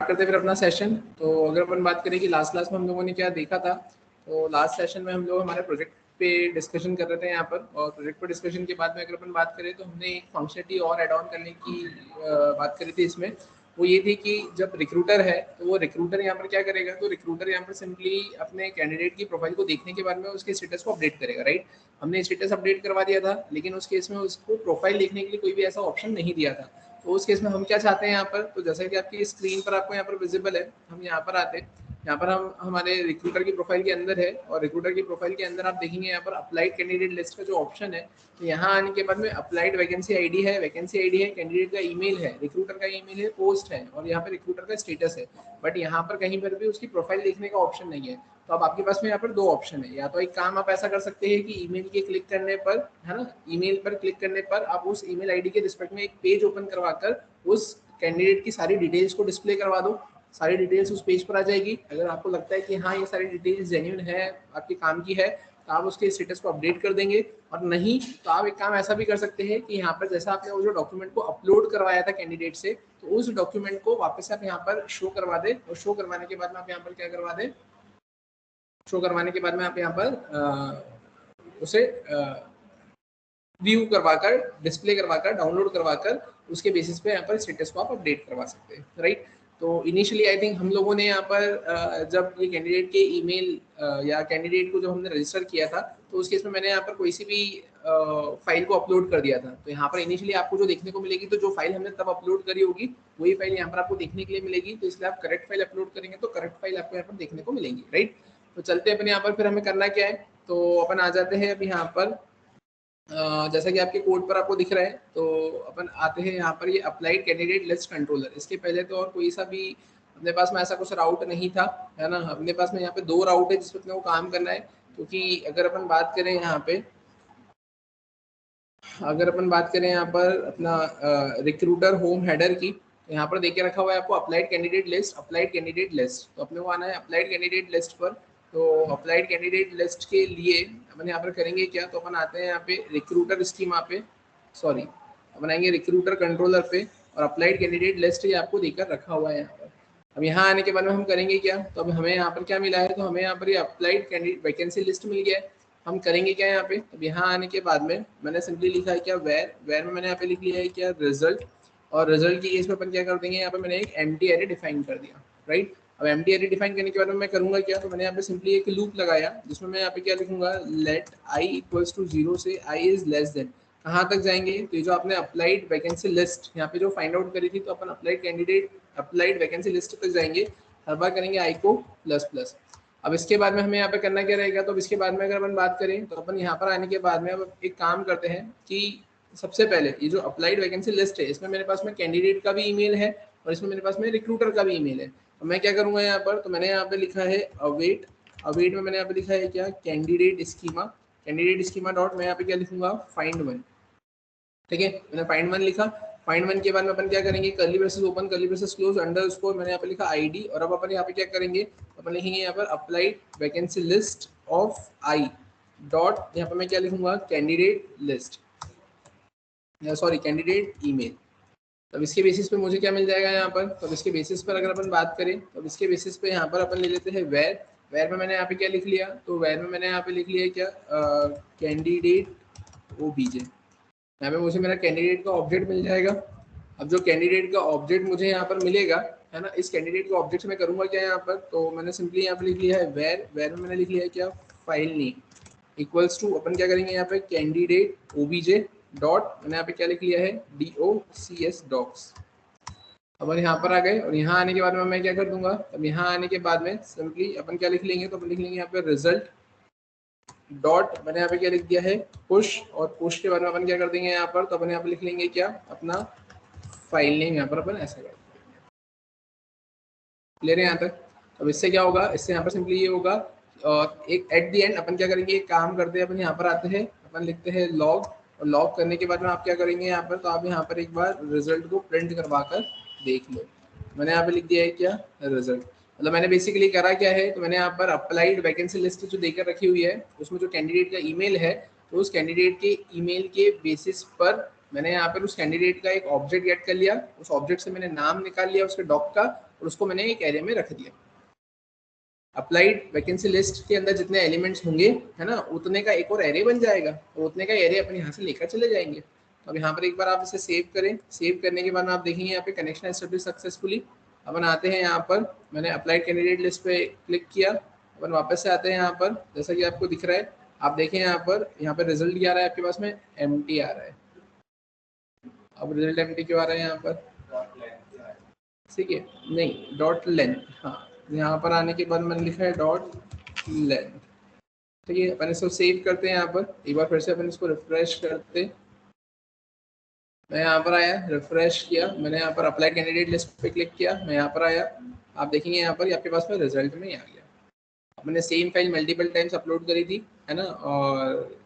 करते फिर अपना सेशन। तो अगर अपन बात करें कि लास्ट क्लास में हम लोगों ने क्या देखा था, तो लास्ट सेशन में हम लोग हमारे प्रोजेक्ट पे डिस्कशन कर रहे थे यहाँ पर। और प्रोजेक्ट पे डिस्कशन के बाद में अगर अपन बात करें तो हमने एक फंक्शनलिटी और ऐड ऑन करने की बात करी थी इसमें। वो ये थी कि जब रिक्रूटर है तो वो रिक्रूटर यहाँ पर क्या करेगा, तो रिक्रूटर यहाँ पर सिंपली अपने कैंडिडेट की प्रोफाइल को देखने के बाद में उसके स्टेटस को अपडेट करेगा, राइट। हमने स्टेटस अपडेट करवा दिया था, लेकिन उस केस में उसको प्रोफाइल देखने के लिए कोई भी ऐसा ऑप्शन नहीं दिया था। तो उस केस में हम क्या चाहते हैं यहाँ पर, तो जैसा कि आपकी स्क्रीन पर आपको यहाँ पर विजिबल है, हम यहाँ पर आते हैं। यहाँ पर हम हमारे रिक्रूटर की प्रोफाइल के अंदर है, और रिक्रूटर की प्रोफाइल के अंदर आप देखेंगे यहाँ पर अप्लाइड कैंडिडेट लिस्ट का जो ऑप्शन है, तो यहाँ आने के बाद में अप्लाइड वैकेंसी आईडी है, वैकेंसी आईडी है, कैंडिडेट का ईमेल है, रिक्रूटर का ईमेल है, पोस्ट है, और यहाँ पर रिक्रूटर का स्टेटस है। बट यहाँ पर कहीं पर भी उसकी प्रोफाइल देखने का ऑप्शन नहीं है। तो अब आपके पास में यहाँ पर दो ऑप्शन है, या तो एक काम आप ऐसा कर सकते हैं कि ईमेल के क्लिक करने पर, है ना, ईमेल पर क्लिक करने पर आप उस ईमेल आईडी के रिस्पेक्ट में एक पेज ओपन करवाकर उस कैंडिडेट की सारी डिटेल्स को डिस्प्ले करवा दो। सारी डिटेल्स उस पेज पर आ जाएगी। अगर आपको लगता है कि हाँ ये सारी डिटेल्स जेन्युइन है, आपके काम की है, तो आप उसके स्टेटस को अपडेट कर देंगे। और नहीं तो आप एक काम ऐसा भी कर सकते हैं कि यहाँ पर जैसा आपने वो जो डॉक्यूमेंट को अपलोड करवाया था कैंडिडेट से, तो उस डॉक्यूमेंट को वापस आप यहाँ पर शो करवा दें। और शो करवाने के बाद में आप यहाँ पर क्या करवा दें, शो करवाने के बाद में आप यहाँ पर उसे व्यू करवाकर, डिस्प्ले करवाकर, डाउनलोड करवाकर उसके बेसिस पे यहाँ पर स्टेटस को आप अपडेट करवा सकते हैं, राइट। तो इनिशियली आई थिंक हम लोगों ने यहाँ पर जब ये कैंडिडेट के ईमेल या कैंडिडेट को जब हमने रजिस्टर किया था, तो उस केस में मैंने यहाँ पर कोई सी भी फाइल को अपलोड कर दिया था। तो यहाँ पर इनिशियली आपको जो देखने को मिलेगी, तो जो फाइल हमने तब अपलोड करी होगी वही फाइल यहाँ पर आपको देखने के लिए मिलेगी। तो इसलिए आप करेक्ट फाइल अपलोड करेंगे तो करेक्ट फाइल आपको यहाँ पर देखने को मिलेंगी, राइट। तो चलते हैं अपन यहाँ पर, फिर हमें करना क्या है, तो अपन आ जाते हैं अब यहाँ पर जैसा कि आपके कोड पर आपको दिख रहा है। तो अपन आते हैं यहाँ पर ये अप्लाइड कैंडिडेट लिस्ट कंट्रोलर। इसके पहले तो और कोई सा भी अपने पास में ऐसा कुछ राउट नहीं था, है ना। अपने पास में यहाँ पे दो राउट है जिस पर अपने को काम करना है। क्योंकि अगर अपन बात करें यहाँ पे, अगर अपन बात करें यहाँ पर अपना रिक्रूटर होम हेडर की, तो यहाँ पर देखे रखा हुआ है आपको applied candidate list, applied candidate list. तो अपने को आना है अप्लाइड कैंडिडेट लिस्ट पर। तो अप्लाइड कैंडिडेट लिस्ट के लिए अपन यहाँ पर करेंगे क्या, तो अपन आते हैं यहाँ पे रिक्रूटर स्कीमा पे, सॉरी अपन आएंगे रिक्रूटर कंट्रोलर पे, और अप्लाइड कैंडिडेट लिस्ट ये आपको देकर रखा हुआ है यहाँ पर। अब यहाँ आने के बाद में हम करेंगे क्या, तो अब हमें यहाँ पर क्या मिला है, तो हमें यहाँ पर ये अप्लाइड कैंडिडेट वैकेंसी लिस्ट मिल गया है। हम करेंगे क्या यहाँ पे, अब यहाँ आने के बाद में मैंने सिंपली लिखा है क्या, वेर में मैंने यहाँ पे लिख लिया है क्या, रिजल्ट। और रिजल्ट की केस में अपन क्या कर देंगे, यहाँ पे मैंने एक एम्प्टी एरे डिफाइन कर दिया, राइट। अब एम्प्टी एरे डिफाइन करने के बाद में मैं करूंगा क्या, तो मैंने यहाँ पे सिंपली एक लूप लगाया जिसमें मैं यहाँ पे क्या लिखूंगा, लेट आई इक्वल्स टू 0 से आई इज लेस देन। कहाँ तक जाएंगे, तो ये जो आपने अप्लाइड वैकेंसी लिस्ट यहाँ पे जो फाइंड आउट करी थी, तो अपन applied candidate applied vacancy list तक जाएंगे। हर बार करेंगे आई को प्लस प्लस। अब इसके बाद में हमें यहाँ पे करना क्या रहेगा, तो अब इसके बाद में अगर अपन बात करें, तो अपन यहाँ पर आने के बाद में अब एक काम करते हैं कि सबसे पहले ये जो अप्लाइड वैकेंसी लिस्ट है, इसमें मेरे पास में कैंडिडेट का भी ईमेल है और इसमें मेरे पास में रिक्रूटर का भी ईमेल है। तो मैं क्या करूँगा यहाँ पर, तो मैंने यहाँ पे लिखा है अवेट। अवेट में मैंने यहाँ पे लिखा है क्या, candidate schema. Candidate schema dot मैं यहाँ पे क्या लिखूंगा, फाइंड वन। ठीक है, मैंने फाइंड वन लिखा। फाइंड वन के बाद में अपन क्या करेंगे, curly braces open, curly braces close, underscore मैंने यहाँ पे लिखा आईडी। और अब अपन यहाँ पे क्या करेंगे, अपन लिखेंगे यहाँ पर applied vacancy list of I dot, यहाँ पर मैं क्या लिखूंगा, candidate list, sorry candidate email. तब इसके बेसिस पे मुझे क्या मिल जाएगा यहाँ पर, तो इसके बेसिस पर अगर अपन बात करें, तो इसके बेसिस पे यहाँ पर अपन ले लेते हैं वेर। वेर में मैंने यहाँ पे क्या लिख लिया, तो वेर में मैंने यहाँ पे लिख लिया क्या, कैंडिडेट ओबीजे। यहाँ पे मुझे मेरा कैंडिडेट का ऑब्जेक्ट मिल जाएगा। अब जो कैंडिडेट का ऑब्जेक्ट मुझे यहाँ पर मिलेगा, है ना, इस कैंडिडेट का ऑब्जेक्ट मैं करूँगा क्या यहाँ पर, तो मैंने सिंपली यहाँ पे लिख लिया है वेर। वेर में मैंने लिख लिया है क्या, फाइल नेम इक्वल्स टू, अपन क्या करेंगे यहाँ पे, कैंडिडेट ओबीजे डॉट, मैंने यहाँ पे क्या लिख लिया है, DOCS डॉक्स। अपन यहाँ पर आ गए, और यहाँ आने के बाद में मैं क्या कर दूंगा, अब यहाँ आने के बाद में सिंपली अपन क्या लिख लेंगे, तो अपन लिख लेंगे यहाँ पे रिजल्ट डॉट, मैंने यहाँ पे क्या लिख दिया है, पुश। और पुश के बाद में अपन क्या कर देंगे यहाँ पर, तो अपन यहाँ पे लिख लेंगे क्या, अपना फाइल नेम यहाँ पर अपन ऐसा कर देंगे। क्लियर है यहाँ तक। अब इससे क्या होगा, इससे यहाँ पर सिंपली ये होगा, और एक एट द एंड अपन क्या करेंगे, एक काम करते हैं, अपन यहाँ पर आते हैं, अपन लिखते हैं लॉग। और लॉग करने के बाद में आप क्या करेंगे यहाँ पर, तो आप यहाँ पर एक बार रिजल्ट को प्रिंट करवा कर देख लो। मैंने यहाँ पे लिख दिया है क्या, रिजल्ट। मतलब मैंने बेसिकली करा क्या है, तो मैंने यहाँ पर अप्लाइड वैकेंसी लिस्ट जो देकर रखी हुई है, उसमें जो कैंडिडेट का ईमेल है, तो उस कैंडिडेट के ईमेल के बेसिस पर मैंने यहाँ पर उस कैंडिडेट का एक ऑब्जेक्ट गेट कर लिया। उस ऑब्जेक्ट से मैंने नाम निकाल लिया उसके डॉक का, और उसको मैंने एक एरे में रख दिया। अप्लाइड वैकेंसी लिस्ट के अंदर जितने एलिमेंट्स होंगे, है ना, उतने का एक और एरे बन जाएगा, तो उतने का एरे अपन यहाँ से लेकर चले जाएंगे। तो अब यहाँ पर एक बार आप इसे सेव करें। सेव करने के बाद आप देखेंगे यहाँ पे कनेक्शन एस्टेब्लिश सक्सेसफुली। अपन आते हैं यहाँ पर, मैंने अप्लाइड कैंडिडेट लिस्ट पे क्लिक किया, अपन वापस से आते हैं यहाँ पर, जैसा कि आपको दिख रहा है, आप देखें यहाँ पर रिजल्ट क्या आ रहा है आपके पास में, एम्प्टी आ रहा है। अब रिजल्ट एम्प्टी क्यों आ रहा है यहाँ पर, ठीक है, नहीं डॉट लेंथ, हाँ यहाँ पर आने के बाद मैंने लिखा है डॉट लेंथ, ठीक है। अपन इसको सेव करते हैं यहाँ पर, एक बार फिर से अपन इसको रिफ्रेश करते। मैं यहाँ पर आया, रिफ्रेश किया, मैंने यहाँ पर अप्लाई कैंडिडेट लिस्ट पे क्लिक किया, मैं यहाँ पर आया, आप देखेंगे यहाँ पर आपके पास में रिजल्ट में आ गया। मैंने same file multiple times upload करी थी, है ना, और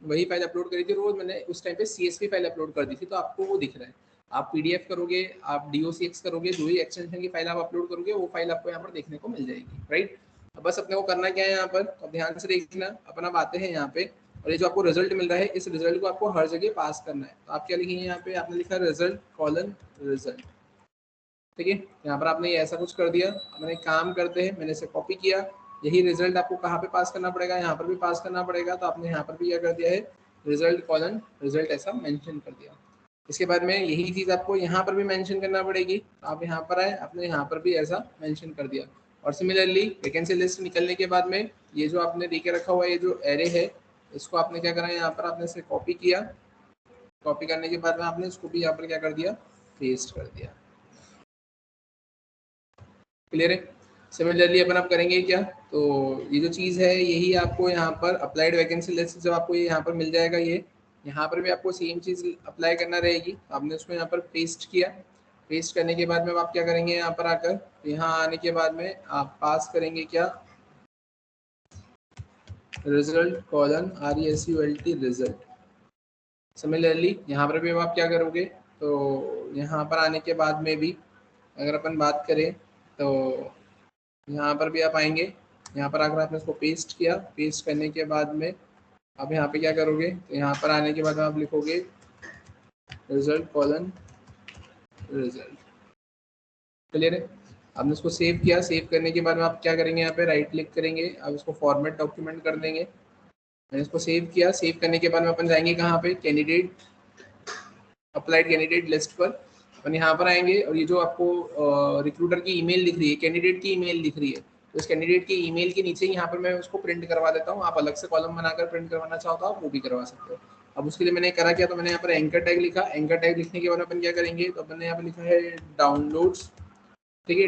वही फाइल अपलोड करी थी, रोज मैंने उस टाइम पे CSV फाइल अपलोड कर दी थी, तो आपको वो दिख रहा है। आप PDF करोगे, आप DOCX करोगे, जो ही एक्सटेंशन की फाइल आप अपलोड करोगे वो फाइल आपको यहाँ पर देखने को मिल जाएगी, राइट। अब बस अपने को करना क्या है यहाँ पर, अब ध्यान से देखना, अपन अब आते हैं यहाँ पे, और ये जो आपको रिजल्ट मिल रहा है, इस रिजल्ट को आपको हर जगह पास करना है। तो आप क्या लिखेंगे यहाँ पे, आपने लिखा रिजल्ट कॉलन रिजल्ट, ठीक है। यहाँ पर आपने ऐसा कुछ कर दिया। मैंने एक काम करते हैं, मैंने इसे कॉपी किया, यही रिजल्ट आपको कहाँ पे पास करना पड़ेगा, यहाँ पर भी पास करना पड़ेगा। तो आपने यहाँ पर भी क्या कर दिया है, रिजल्ट कॉलन रिजल्ट ऐसा मेंशन कर दिया। इसके बाद में यही चीज़ आपको यहाँ पर भी मेंशन करना पड़ेगी। आप यहाँ पर आए, आपने यहाँ पर भी ऐसा मेंशन कर दिया। और सिमिलरली वैकेंसी लिस्ट निकलने के बाद में ये जो आपने देके रखा हुआ है, ये जो एरे है, इसको आपने क्या करा है, यहाँ पर आपने इसे कॉपी किया, कॉपी करने के बाद में आपने इसको भी यहाँ पर क्या कर दिया, पेस्ट कर दिया। क्लियर है। सिमिलरली अपन आप करेंगे क्या, तो ये जो चीज़ है यही आपको यहाँ पर अप्लाइड वैकेंसी लिस्ट जब आपको ये यहाँ पर मिल जाएगा, ये यहाँ पर भी आपको सेम चीज़ अप्लाई करना रहेगी। आपने उसको यहाँ पर पेस्ट किया, पेस्ट करने के बाद में आप क्या करेंगे, यहाँ पर आकर यहाँ आने के बाद में आप पास करेंगे क्या, result colon RESULT result. Similarly यहाँ पर भी आप क्या करोगे, तो यहाँ पर आने के बाद में भी अगर अपन बात करें तो यहाँ पर भी आप आएंगे, यहाँ पर आकर आपने इसको पेस्ट किया, पेस्ट करने के बाद में आप यहाँ पे क्या करोगे, तो यहाँ पर आने के बाद आप लिखोगे रिजल्ट कॉलन रिजल्ट। क्लियर है। आपने इसको सेव किया, सेव करने के बाद में आप क्या करेंगे, यहाँ पे राइट क्लिक करेंगे, आप इसको फॉर्मेट डॉक्यूमेंट कर देंगे। मैंने इसको सेव किया, सेव करने के बाद में अपन जाएंगे कहाँ पे, कैंडिडेट अप्लाइड कैंडिडेट लिस्ट पर। अपन यहाँ पर आएंगे और ये जो आपको रिक्रूटर की ईमेल दिख रही है, कैंडिडेट की ईमेल दिख रही है, तो इस कैंडिडेट की ईमेल के नीचे यहाँ पर मैं उसको प्रिंट करवा देता हूँ। आप अलग से कॉलम बनाकर प्रिंट करवाना चाहो तो आप वो भी करवा सकते हो। अब उसके लिए मैंने करा क्या, तो मैंने यहाँ पर एंकर टैग लिखा। एंकर टैग लिखने के बाद अपन क्या करेंगे, तो अपन ने यहाँ पर लिखा है डाउनलोड्स, ठीक है,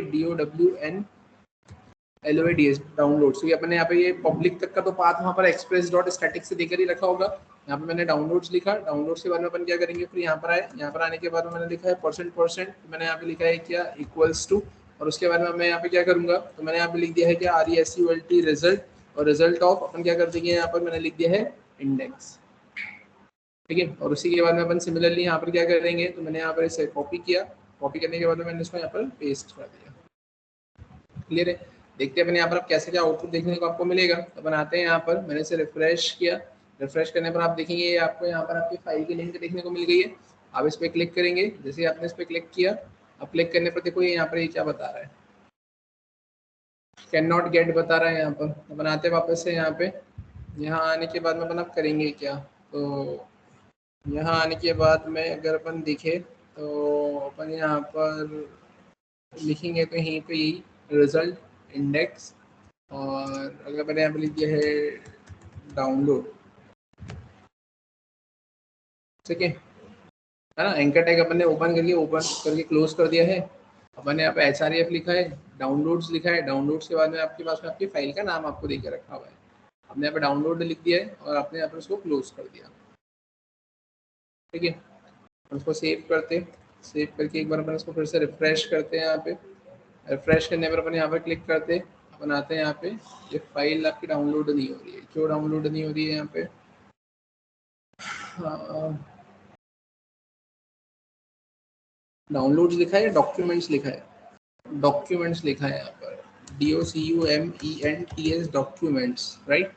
DOWNLOADS डाउनलोड्स। तो अपने यहाँ पे ये पब्लिक तक का तो पाथ वहाँ पर express.static से देकर ही रखा होगा। यहाँ पे मैंने डाउनलोड्स लिखा, डाउनलोड्स के बाद में अपन क्या करेंगे, फिर यहाँ पर आए, यहाँ पर आने के बाद में मैंने लिखा है %%, मैंने यहाँ पे लिखा है क्या, इक्वल्स टू, और उसके बाद में मैं यहाँ पे क्या करूँगा, तो मैंने यहाँ पे लिख दिया है क्या, RESULT रिजल्ट, और रिजल्ट ऑफ अपन क्या कर देंगे, यहाँ पर मैंने लिख दिया है इंडेक्स, ठीक है। और उसी के बाद में अपन सिमिलरली यहाँ पर क्या करेंगे, तो मैंने यहाँ पर इसे कॉपी किया, कॉपी करने के बाद में मैंने इसको यहाँ पर पेस्ट कर दिया। क्लियर है। देखते हैं अपन यहाँ पर आप कैसे क्या आउटपुट देखने को आपको मिलेगा। तो बनाते हैं यहाँ पर, मैंने इसे रिफ्रेश किया, रिफ्रेश करने पर आप देखेंगे आपको यहाँ पर आपकी फाइल की लिंक देखने को मिल गई है। आप इस पर क्लिक करेंगे, जैसे आपने इस पर क्लिक किया, अब क्लिक करने पर देखो ये यहाँ पर ये क्या बता रहा है, कैन नॉट गेट बता रहा है यहाँ पर। तो बनाते वापस से यहाँ पे, यहाँ आने के बाद में अपन आप करेंगे क्या, तो यहाँ आने के बाद में अगर अपन देखें तो अपन यहाँ पर लिखेंगे तो यहीं पे यही रिजल्ट इंडेक्स, और अगर मैंने यहाँ पे लिख दिया है डाउनलोड, ठीक है ना। एंकर टैग अपन ने ओपन करके क्लोज कर दिया है। अपन ने यहाँ पे HREF लिखा है, डाउनलोड्स लिखा है, डाउनलोड्स के बाद में आपके पास में आपकी फाइल का नाम आपको देके रखा हुआ है, हमने यहाँ पे डाउनलोड लिख दिया है और आपने यहाँ पर उसको क्लोज कर दिया, ठीक है। उसको सेव करते, सेव करके एक बार अपन इसको फिर से रिफ्रेश करते हैं। यहाँ पे रिफ्रेश करने पर अपन यहाँ पर क्लिक करते, अपन आते हैं यहाँ पे, ये फाइल आपकी डाउनलोड नहीं हो रही है, क्यों डाउनलोड नहीं हो रही है यहाँ पे, डाउनलोड्स लिखा है, डॉक्यूमेंट्स लिखा है, डॉक्यूमेंट्स लिखा है यहाँ पर, DOCUMENTS डॉक्यूमेंट्स, राइट,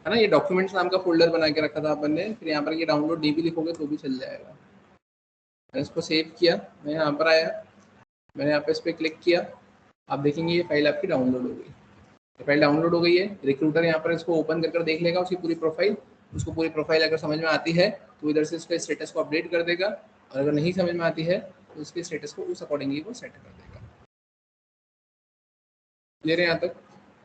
है ना। ये डॉक्यूमेंट्स नाम का फोल्डर बना के रखा था अपन ने, फिर यहाँ पर ये डाउनलोड नहीं भी लिखोगे तो भी चल जाएगा। मैंने इसको सेव किया, मैं यहाँ पर आया, मैंने यहाँ पे इस पर क्लिक किया, आप देखेंगे ये फाइल आपकी डाउनलोड हो गई। फाइल डाउनलोड हो गई है। रिक्रूटर यहाँ पर इसको ओपन कर देख लेगा उसकी पूरी प्रोफाइल। उसको पूरी प्रोफाइल अगर समझ में आती है तो इधर से उसके स्टेटस को अपडेट कर देगा, और अगर नहीं समझ में आती है तो उसके स्टेटस को उस अकॉर्डिंगली वो सेट कर देगा। क्लियर है यहाँ तक?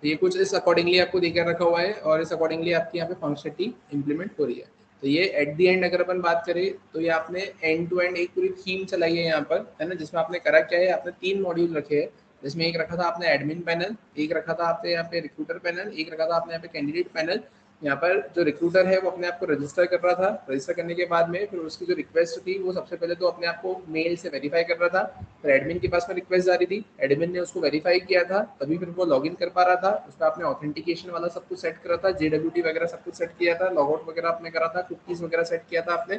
ये कुछ इस अकॉर्डिंगली आपको देकर रखा हुआ है और इस अकॉर्डिंगली आपकी यहाँ पे फंक्शनलिटी इंप्लीमेंट हो रही है। तो ये एट दी एंड अगर अपन बात करें तो ये आपने एंड टू एंड एक पूरी थीम चलाई है यहाँ पर, है ना, जिसमें आपने करा क्या है, आपने 3 मॉड्यूल रखे हैं, जिसमें एक रखा था आपने एडमिन पैनल, एक रखा था आपने यहाँ पे रिक्रूटर पैनल, एक रखा था आपने यहाँ पे कैंडिडेट पैनल। यहाँ पर जो रिक्रूटर है वो अपने आप को रजिस्टर कर रहा था, रजिस्टर करने के बाद में फिर उसकी जो रिक्वेस्ट थी वो सबसे पहले तो अपने आप को मेल से वेरीफाई कर रहा था, फिर एडमिन के पास में रिक्वेस्ट जा रही थी, एडमिन ने उसको वेरीफाई किया था, तभी फिर वो लॉगिन कर पा रहा था। उस पर आपने ऑथेंटिकेशन वाला सब कुछ सेट करा था, JWT वगैरह सब कुछ सेट किया था, लॉगआउट वगैरह आपने करा था, कुकीज वगैरह सेट किया था आपने।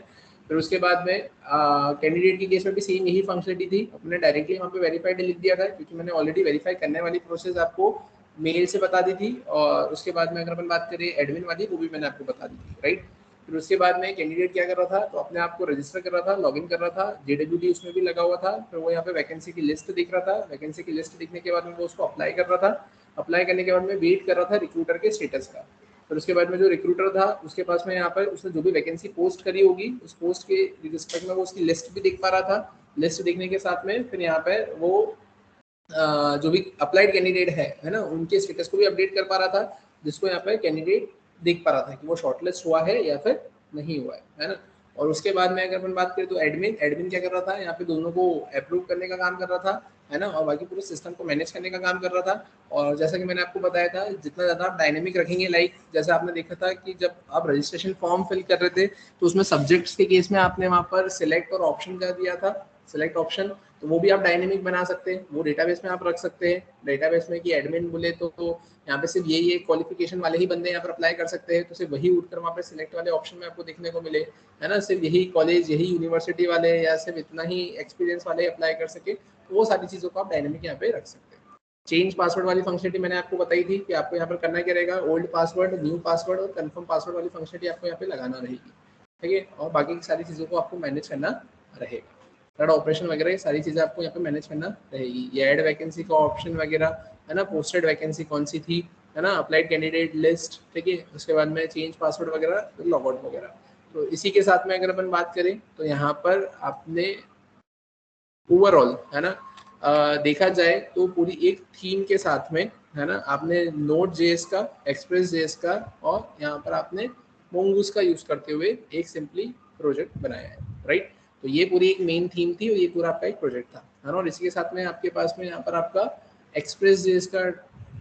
फिर उसके बाद में कैंडिडेट की केस में भी सेम यही फंक्शनलिटी थी, अपने डायरेक्टली वहाँ पे वेरीफाइड लिख दिया था, क्योंकि मैंने ऑलरेडी वेरीफाई करने वाली प्रोसेस आपको मेल से बता दी थी, और उसके बाद में अगर अपन बात करें एडमिन वाली, वो भी मैंने आपको बता दी थी, राइट। फिर उसके बाद में कैंडिडेट क्या कर रहा था, तो अपने आप को रजिस्टर कर रहा था, लॉगिन कर रहा था, JWT उसमें भी लगा हुआ था, फिर वो यहाँ पे वैकेंसी की लिस्ट दिख रहा था, वैकेंसी की लिस्ट दिखने के बाद में वो उसको अप्लाई कर रहा था, अप्लाई करने के बाद में वेट कर रहा था रिक्रूटर के स्टेटस का। फिर उसके बाद में जो रिक्रूटर था उसके पास में यहाँ पर उसने जो भी वैकेंसी पोस्ट करी होगी उस पोस्ट के रिस्पेक्ट में वो उसकी लिस्ट भी देख पा रहा था। लिस्ट देखने के साथ में फिर यहाँ पर वो जो भी अप्लाइड कैंडिडेट है ना, उनके स्टेटस को भी अपडेट कर पा रहा था, जिसको यहाँ पे कैंडिडेट देख पा रहा था कि वो शॉर्टलिस्ट हुआ है या फिर नहीं हुआ है ना। और उसके बाद में अगर अपन बात करें तो एडमिन एडमिन क्या कर रहा था, यहाँ पे दोनों को अप्रूव करने का काम कर रहा था, है ना, और बाकी पूरे सिस्टम को मैनेज करने का काम कर रहा था। और जैसा कि मैंने आपको बताया था, जितना ज़्यादा आप डायनेमिक रखेंगे, लाइक जैसा आपने देखा था कि जब आप रजिस्ट्रेशन फॉर्म फिल कर रहे थे तो उसमें सब्जेक्ट्स के केस में आपने वहाँ पर सिलेक्ट और ऑप्शन का दिया था, सिलेक्ट ऑप्शन, तो वो भी आप डायनेमिक बना सकते हैं, वो डेटाबेस में आप रख सकते हैं। डेटाबेस में कि एडमिन बोले तो यहाँ पे सिर्फ यही क्वालिफिकेशन वाले ही बंदे यहाँ पर अप्लाई कर सकते हैं, तो सिर्फ वही उठकर वहाँ पे सिलेक्ट वाले ऑप्शन में आपको देखने को मिले, है ना, सिर्फ यही कॉलेज यही यूनिवर्सिटी वाले या सिर्फ इतना ही एक्सपीरियंस वाले अप्लाई कर सके, तो वो सारी चीज़ों को आप डायनेमिक यहाँ पे रख सकते हैं। चेंज पासवर्ड वाली फंक्शनलिटी मैंने आपको बताई थी कि आपको यहाँ पर करना क्या रहेगा, ओल्ड पासवर्ड, न्यू पासवर्ड और कन्फर्म पासवर्ड वाली फंक्शनलिटी आपको यहाँ पे लगाना रहेगी, ठीक है, और बाकी की सारी चीज़ों को आपको मैनेज करना रहेगा। थर्ड ऑपरेशन वगैरह ये सारी चीज़ें आपको यहाँ पे मैनेज करना रहेगी। ये ऐड वैकेंसी का ऑप्शन वगैरह, है ना, पोस्टेड वैकेंसी कौन सी थी, है ना, अप्लाइड कैंडिडेट लिस्ट, ठीक है, उसके बाद में चेंज पासवर्ड वगैरह, लॉगआउट वगैरह। तो इसी के साथ में अगर अपन बात करें तो यहाँ पर आपने ओवरऑल, है ना, देखा जाए तो पूरी एक थीम के साथ में, है ना, आपने Node.js का, Express.js का और यहाँ पर आपने Mongoose का यूज करते हुए एक सिंपली प्रोजेक्ट बनाया है, राइट। तो ये पूरी एक मेन थीम थी और ये पूरा आपका एक प्रोजेक्ट था, है ना, और इसी के साथ में आपके पास में यहाँ पर आपका Express.js का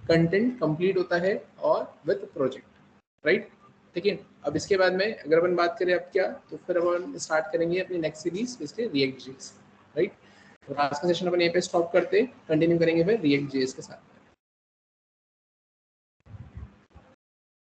कंटेंट कंप्लीट होता है और विद प्रोजेक्ट, राइट, ठीक है। अब इसके बाद में अगर अपन बात करें अब क्या, तो फिर अपन स्टार्ट करेंगे अपनी नेक्स्ट सीरीज, इसके React.js, राइट। तो आज का सेशन अपन यहीं पे स्टॉप करते, कंटिन्यू करेंगे फिर React.js के साथ।